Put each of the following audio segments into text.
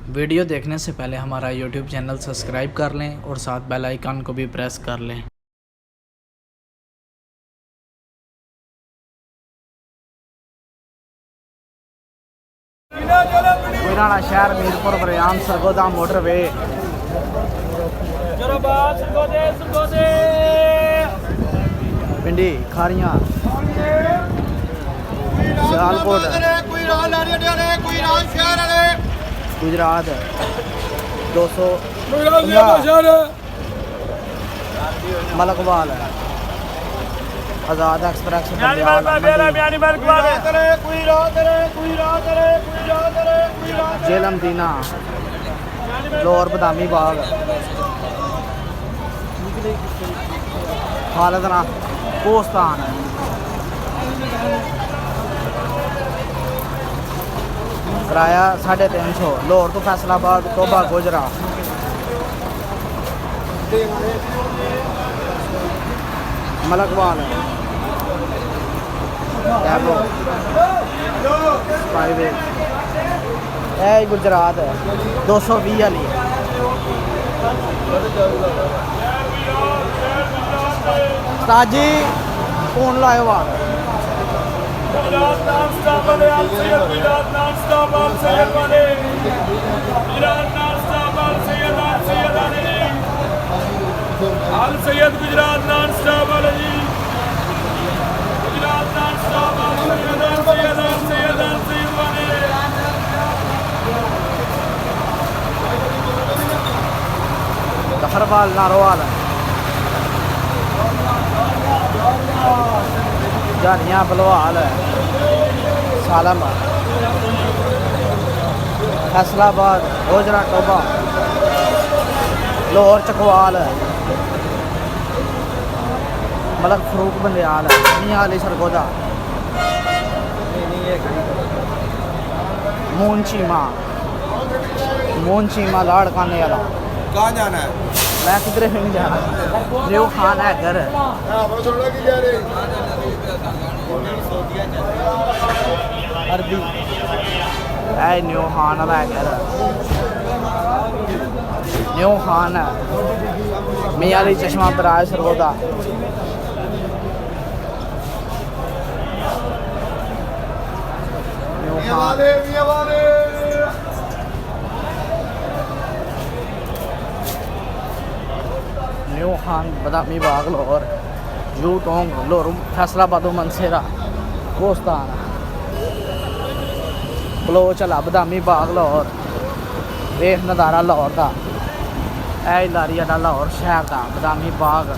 Video देखने से पहले हमारा यूट्यूब चैनल सब्सक्राइब कर लें और साथ बेल आइकन को भी प्रेस कर लें। कोयराना शहर मीरपुर बरियाम सरगोदा मोटरवे पिंडी खारियां सियालकोट गुजरात 250 मलकवाल आज़ाद एक्सप्रेस जेलम दीना लाहौर बदामी बाग खालदना कोस्तान किराया 350 लाहौर तो फैसलाबाद तोबा गोजरा मलकवाल गुजरात 220 वाली ताजी फोन लाओ बाग सैयद गुजरात नॉन स्टॉप वाले जी गुजरात नॉन स्टॉप सैयद वाले जफरवाल नारोवाल जानिया बलवाल सालम फैसलाबाद गोजरा टोबा लाहौर चकवाल मलक फरूक बंदयाल मियां अली सरगोदा मून चीमा लाड़ खाने वाला कहाँ जाना है? मैं किधरे भी नहीं जाना न्यू खान है घर अरबी है न्यू खान वाला है घर न्यू खान है Mianwali Chashma barrage Sargodha new Khan Badami Bagh Lahore Yutong Lahore Faisalabad Mansehra Kohistan बलो चला बदामी बाग लाहौर वेख नज़ारा लाहौर का ऐ लारी अड्डा लाहौर शहर का बदामी बाग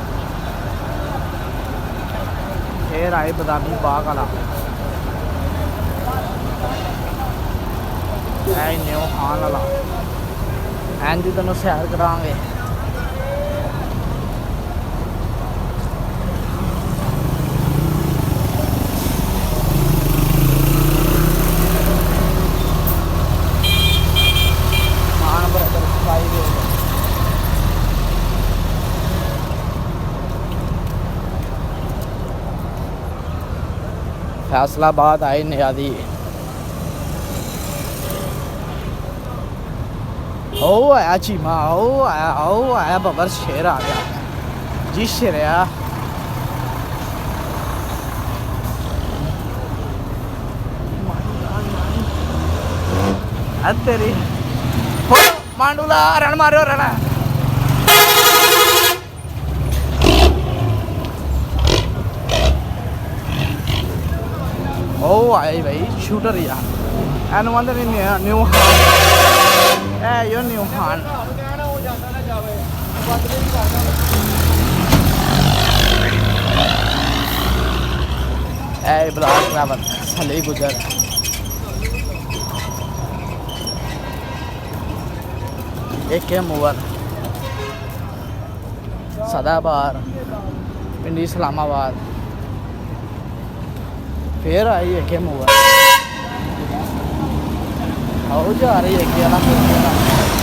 फिर आए बदामी बाग वाला ऐ न्यू खान वाला एंज तेन सैर करांगे फैसलाबाद आई नियादी ओ आया चीमा ओ आया बबर शेर आ गया जी शेर तेरी हो मांडूला रण मारो रण ओ आए भाई शूटर यार एन न्यू खान है यो न्यू खान ऐ ब्लाक ड्राइवर सली गुजर एक मूवर सदाबार पिंडी इस्लामाबाद फिर आई एक मूवर आओ जा रही है